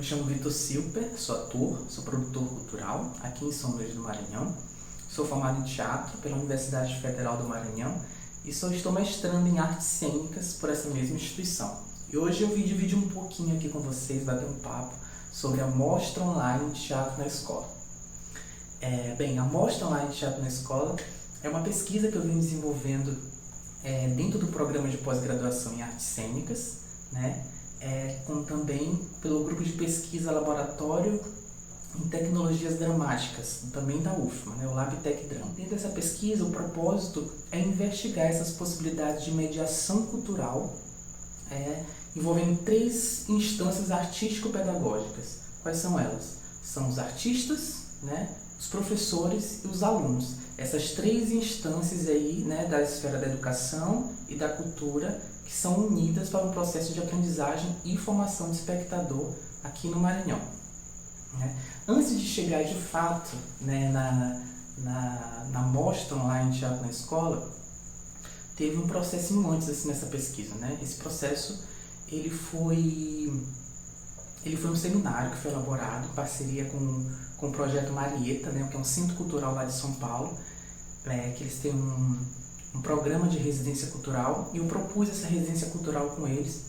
Me chamo Vitor Silper, sou ator, sou produtor cultural aqui em São Luís do Maranhão. Sou formado em teatro pela Universidade Federal do Maranhão e estou mestrando em artes cênicas por essa mesma instituição. E hoje eu vim dividir um pouquinho aqui com vocês, bater um papo sobre a Mostra Online de Teatro na Escola. A Mostra Online de Teatro na Escola é uma pesquisa que eu venho desenvolvendo dentro do programa de pós-graduação em artes cênicas, né? Com também pelo grupo de pesquisa Laboratório em Tecnologias Dramáticas, também da UFMA, né? O LabTech Drama. Dentro dessa pesquisa, o propósito é investigar essas possibilidades de mediação cultural envolvendo 3 instâncias artístico-pedagógicas. Quais são elas? São os artistas, né? Os professores e os alunos. Essas 3 instâncias aí, né, da esfera da educação e da cultura que são unidas para um processo de aprendizagem e formação de espectador aqui no Maranhão. Antes de chegar de fato, né, na Mostra Online de Teatro na Escola, teve um processinho antes assim, nessa pesquisa. Né? Esse processo ele foi um seminário que foi elaborado em parceria com o Projeto Marieta, né, que é um centro cultural lá de São Paulo, que eles têm um programa de residência cultural, e eu propus essa residência cultural com eles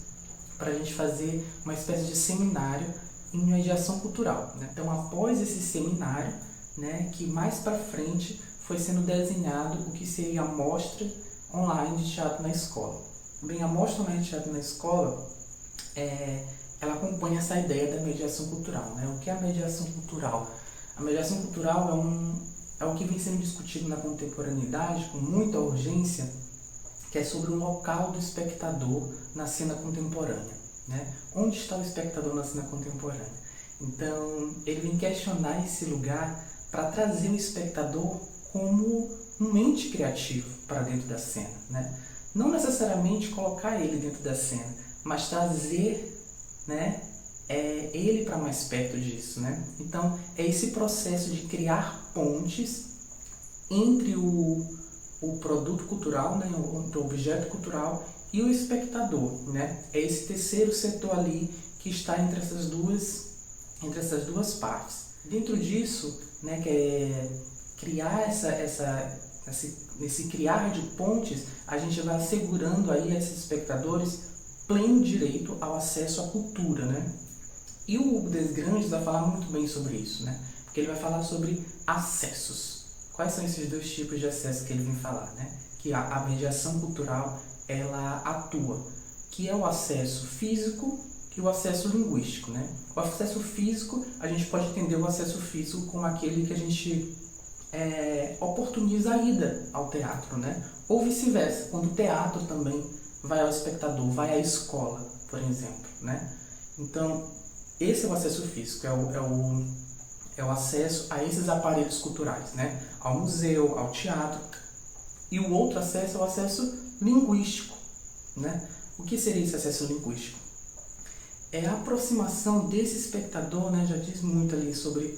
para a gente fazer uma espécie de seminário em mediação cultural. Né? Então, após esse seminário, né, que mais para frente foi sendo desenhado o que seria a Mostra Online de Teatro na Escola. Bem, a Mostra Online de Teatro na Escola, ela acompanha essa ideia da mediação cultural. Né? O que é a mediação cultural? A mediação cultural é o que vem sendo discutido na contemporaneidade com muita urgência, que é sobre o local do espectador na cena contemporânea. Né? Onde está o espectador na cena contemporânea? Então, ele vem questionar esse lugar para trazer o espectador como um ente criativo para dentro da cena. Né? Não necessariamente colocar ele dentro da cena, mas trazer, né, ele para mais perto disso. Né? Então, é esse processo de criar pontes entre o produto cultural, né, o objeto cultural, e o espectador. Né? É esse terceiro setor ali que está entre essas duas partes. Dentro disso, né, que é criar esse criar de pontes, a gente vai assegurando aí a esses espectadores pleno direito ao acesso à cultura. Né? E o Hugo Desgranges vai falar muito bem sobre isso, né? Porque ele vai falar sobre acessos. Quais são esses 2 tipos de acesso que ele vem falar? Né? Que a mediação cultural ela atua, que é o acesso físico e o acesso linguístico. Né? O acesso físico, a gente pode entender o acesso físico como aquele que a gente oportuniza a ida ao teatro, né? Ou vice-versa, quando o teatro também vai ao espectador, vai à escola, por exemplo. Né? Então, esse é o acesso físico, é o acesso a esses aparelhos culturais, né? Ao museu, ao teatro. E o outro acesso é o acesso linguístico. Né? O que seria esse acesso linguístico? É a aproximação desse espectador, né? Já diz muito ali sobre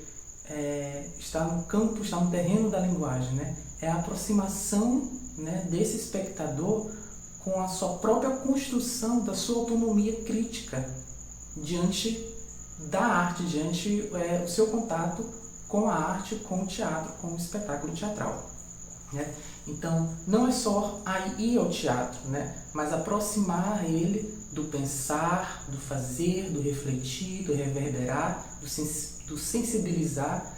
estar no campo, estar no terreno da linguagem. Né? É a aproximação, né, desse espectador com a sua própria construção da sua autonomia crítica diante da arte, diante do seu contato com a arte, com o teatro, com o espetáculo teatral. Né? Então, não é só ir ao teatro, né? Mas aproximar ele do pensar, do fazer, do refletir, do reverberar, do sensibilizar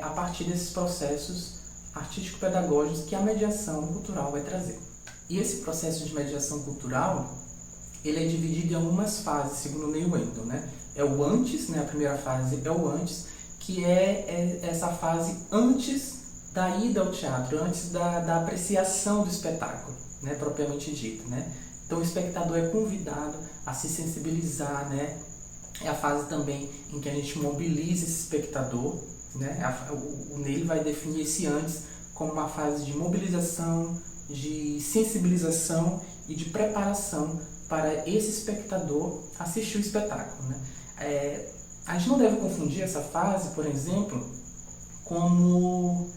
a partir desses processos artístico-pedagógicos que a mediação cultural vai trazer. E esse processo de mediação cultural, ele é dividido em algumas fases, segundo Neil Wendell. Né? É o antes, né? A primeira fase é o antes, que é essa fase antes da ida ao teatro, antes da apreciação do espetáculo, né, propriamente dito. Né? Então o espectador é convidado a se sensibilizar. Né? É a fase também em que a gente mobiliza esse espectador. Né? O Neil vai definir esse antes como uma fase de mobilização, de sensibilização e de preparação para esse espectador assistir o espetáculo. Né? A gente não deve confundir essa fase, por exemplo, como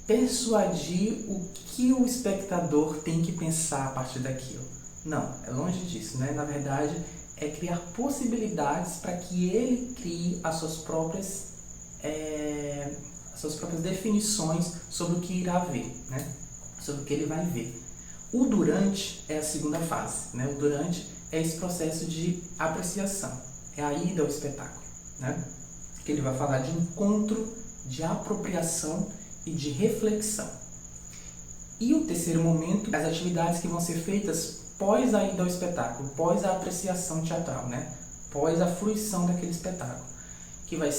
persuadir o que o espectador tem que pensar a partir daquilo. Não, é longe disso. Né? Na verdade, é criar possibilidades para que ele crie as suas próprias definições sobre o que irá ver, né? Sobre o que ele vai ver. O durante é a segunda fase, né? O durante é esse processo de apreciação, é a ida ao espetáculo, né? Que ele vai falar de encontro, de apropriação e de reflexão. E o terceiro momento, as atividades que vão ser feitas pós a ida ao espetáculo, pós a apreciação teatral, né? Pós a fruição daquele espetáculo, que vão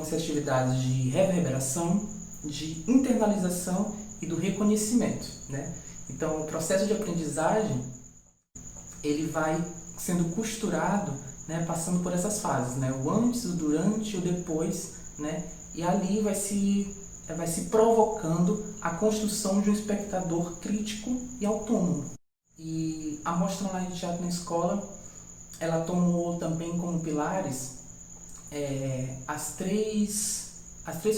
ser atividades de reverberação, de internalização e do reconhecimento, né? Então, o processo de aprendizagem, ele vai sendo costurado, né, passando por essas fases, né? O antes, o durante, o depois, né? E ali vai se provocando a construção de um espectador crítico e autônomo. E a Mostra Online de Teatro na Escola, ela tomou também como pilares as três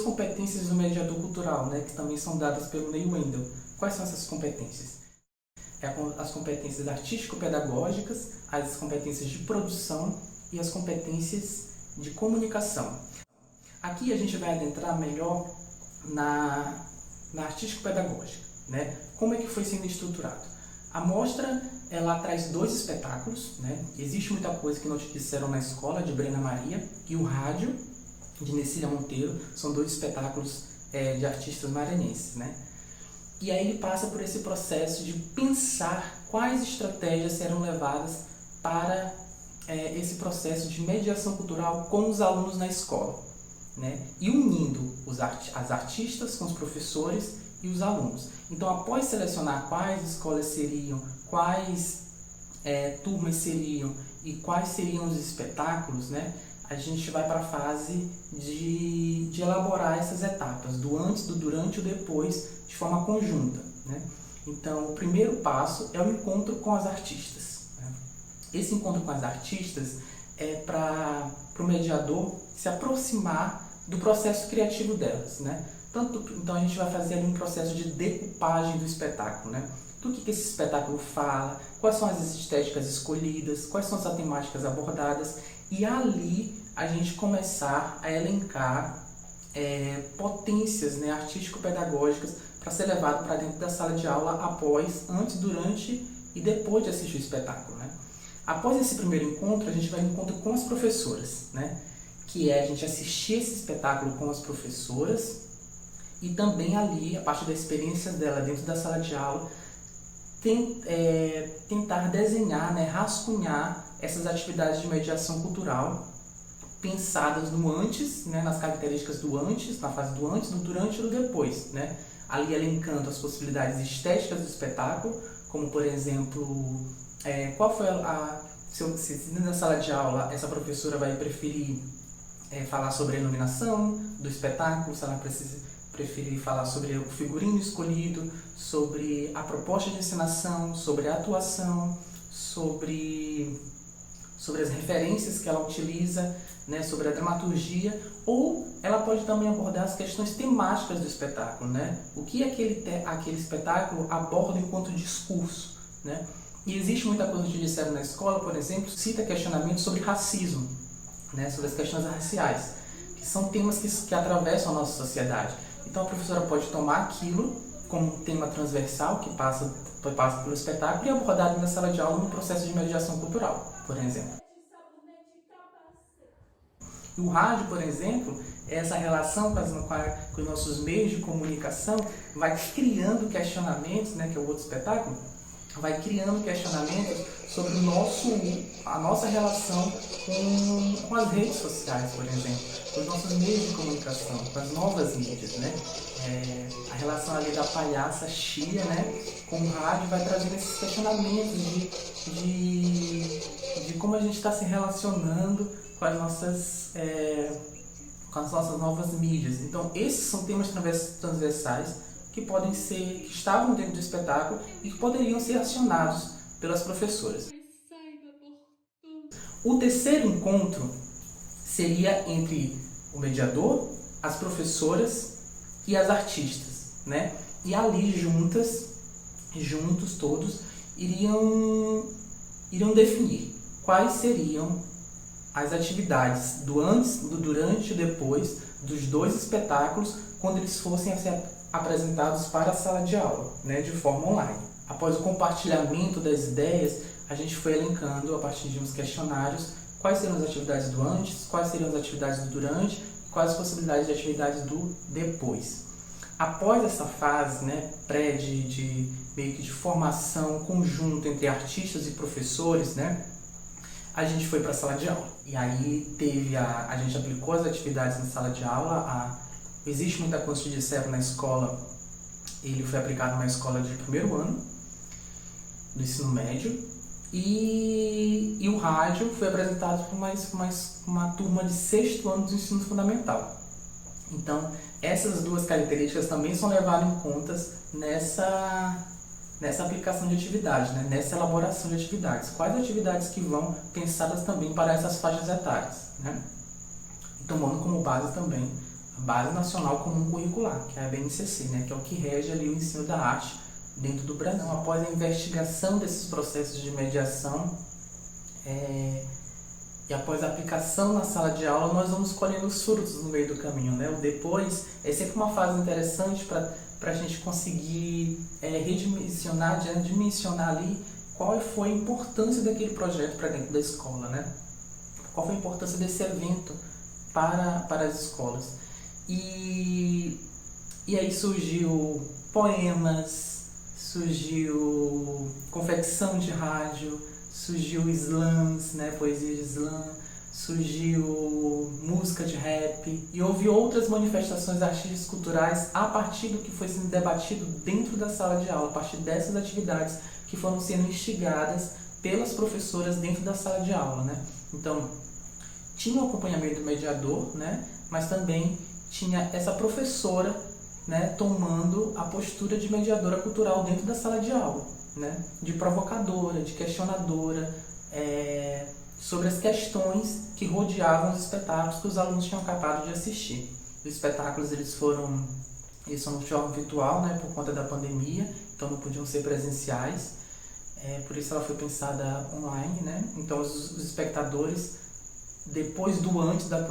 competências do mediador cultural, né, que também são dadas pelo Ney Wendel. Quais são essas competências? As competências artístico-pedagógicas, as competências de produção e as competências de comunicação. Aqui a gente vai adentrar melhor na artístico-pedagógica, né? Como é que foi sendo estruturado? A mostra, ela traz 2 espetáculos, né? Existe muita coisa que não te disseram na escola, de Brena Maria, e o Rádio, de Necília Monteiro. São 2 espetáculos de artistas maranhenses, né? E aí ele passa por esse processo de pensar quais estratégias serão levadas para esse processo de mediação cultural com os alunos na escola, né? E unindo as artistas com os professores e os alunos. Então, após selecionar quais escolas seriam, quais turmas seriam e quais seriam os espetáculos, né, a gente vai para a fase de elaborar essas etapas, do antes, do durante e do depois, de forma conjunta, né? Então, o primeiro passo é o encontro com as artistas, né? Esse encontro com as artistas é para o mediador se aproximar do processo criativo delas, né? Então, a gente vai fazer ali um processo de decupagem do espetáculo, né? Do que esse espetáculo fala, quais são as estéticas escolhidas, quais são as temáticas abordadas, e ali a gente começar a elencar potências, né, artístico-pedagógicas para ser levado para dentro da sala de aula após, antes, durante e depois de assistir o espetáculo, né? Após esse primeiro encontro, a gente vai ao encontro com as professoras, né? Que é a gente assistir esse espetáculo com as professoras e também ali, a partir da experiência dela dentro da sala de aula, tentar desenhar, né, rascunhar essas atividades de mediação cultural pensadas no antes, né, nas características do antes, na fase do antes, do durante e do depois, né? Ali elencando as possibilidades estéticas do espetáculo, como por exemplo, qual foi se na sala de aula essa professora vai preferir falar sobre a iluminação do espetáculo, se ela preferir falar sobre o figurino escolhido, sobre a proposta de encenação, sobre a atuação, sobre as referências que ela utiliza, né, sobre a dramaturgia, ou ela pode também abordar as questões temáticas do espetáculo, né? O que aquele espetáculo aborda enquanto discurso, né? E existe muita coisa que disseram na escola, por exemplo, cita questionamentos sobre racismo, né, sobre as questões raciais, que são temas que atravessam a nossa sociedade. Então a professora pode tomar aquilo como um tema transversal que passa pelo espetáculo e abordado na sala de aula no processo de mediação cultural, por exemplo. E o rádio, por exemplo, essa relação com os nossos meios de comunicação vai criando questionamentos, né, que é o outro espetáculo, vai criando questionamentos sobre a nossa relação com as redes sociais, por exemplo, com os nossos meios de comunicação, com as novas mídias, né? A relação ali da palhaça Chia, né, com o rádio vai trazendo esses questionamentos de como a gente está se relacionando com as nossas novas mídias. Então, esses são temas transversais que estavam dentro do espetáculo e que poderiam ser acionados pelas professoras. O terceiro encontro seria entre o mediador, as professoras e as artistas, né? E ali juntos todos iriam definir quais seriam as atividades do antes, do durante e depois dos dois espetáculos, quando eles fossem a ser apresentados para a sala de aula, né, de forma online. Após o compartilhamento das ideias, a gente foi elencando, a partir de uns questionários, quais seriam as atividades do antes, quais seriam as atividades do durante, quais as possibilidades de atividades do depois. Após essa fase, né, meio que de formação conjunta entre artistas e professores, né, a gente foi para a sala de aula. E aí a gente aplicou as atividades na sala de aula. Existe muita coisa de disseram na escola, ele foi aplicado numa escola de primeiro ano do ensino médio, e o rádio foi apresentado por uma turma de sexto ano do ensino fundamental. Então, essas duas características também são levadas em conta nessa aplicação de atividades, né? Nessa elaboração de atividades. Quais atividades que vão pensadas também para essas faixas etárias, né? E tomando como base também a Base Nacional Comum Curricular, que é a BNCC, né? Que é o que rege ali o ensino da arte dentro do Brasil. Após a investigação desses processos de mediação e após a aplicação na sala de aula, nós vamos colhendo os frutos no meio do caminho, né? O depois é sempre uma fase interessante para a gente conseguir dimensionar ali qual foi a importância daquele projeto para dentro da escola, né? Qual foi a importância desse evento para as escolas. E aí surgiu poemas, surgiu confecção de rádio, surgiu slams, né, poesia de slam, surgiu música de rap, e houve outras manifestações artísticas culturais a partir do que foi sendo debatido dentro da sala de aula, a partir dessas atividades que foram sendo instigadas pelas professoras dentro da sala de aula, né? Então, tinha o acompanhamento do mediador, né, mas também tinha essa professora, né, tomando a postura de mediadora cultural dentro da sala de aula, né, de provocadora, de questionadora, sobre as questões que rodeavam os espetáculos que os alunos tinham acabado de assistir. Os espetáculos eles são de forma virtual, né, por conta da pandemia, então não podiam ser presenciais, por isso ela foi pensada online, né? Então os espectadores, depois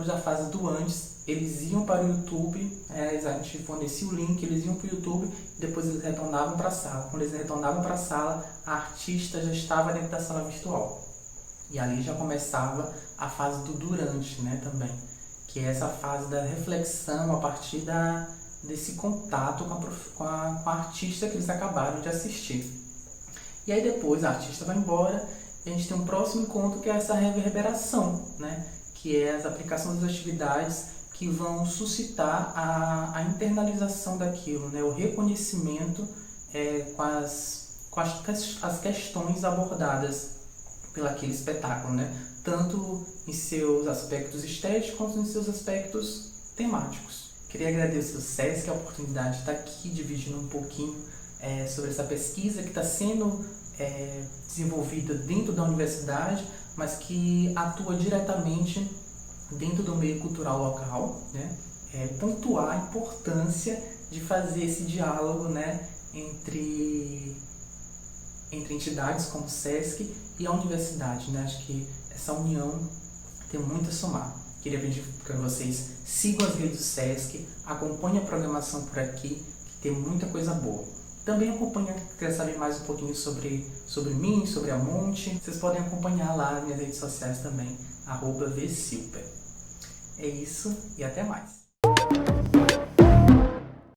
da fase do antes, eles iam para o YouTube, a gente fornecia o link, eles iam para o YouTube e depois eles retornavam para a sala. Quando eles retornavam para a sala, a artista já estava dentro da sala virtual. E ali já começava a fase do durante, né, também, que é essa fase da reflexão a partir desse contato com a artista que eles acabaram de assistir. E aí depois a artista vai embora e a gente tem um próximo encontro, que é essa reverberação, né, que é as aplicações das atividades que vão suscitar a internalização daquilo, né, o reconhecimento com as questões abordadas pelaquele espetáculo, né, tanto em seus aspectos estéticos quanto em seus aspectos temáticos. Queria agradecer ao SESC a oportunidade de estar aqui dividindo um pouquinho sobre essa pesquisa que está sendo desenvolvida dentro da universidade, mas que atua diretamente dentro do meio cultural local, né? Pontuar a importância de fazer esse diálogo, né, entre entidades como o SESC e a universidade, né? Acho que essa união tem muito a somar. Queria pedir para vocês sigam as redes do SESC, acompanhem a programação por aqui, que tem muita coisa boa. Também acompanhem, quer saber mais um pouquinho sobre mim, sobre a Monte, vocês podem acompanhar lá nas minhas redes sociais também, @vsilper. É isso e até mais.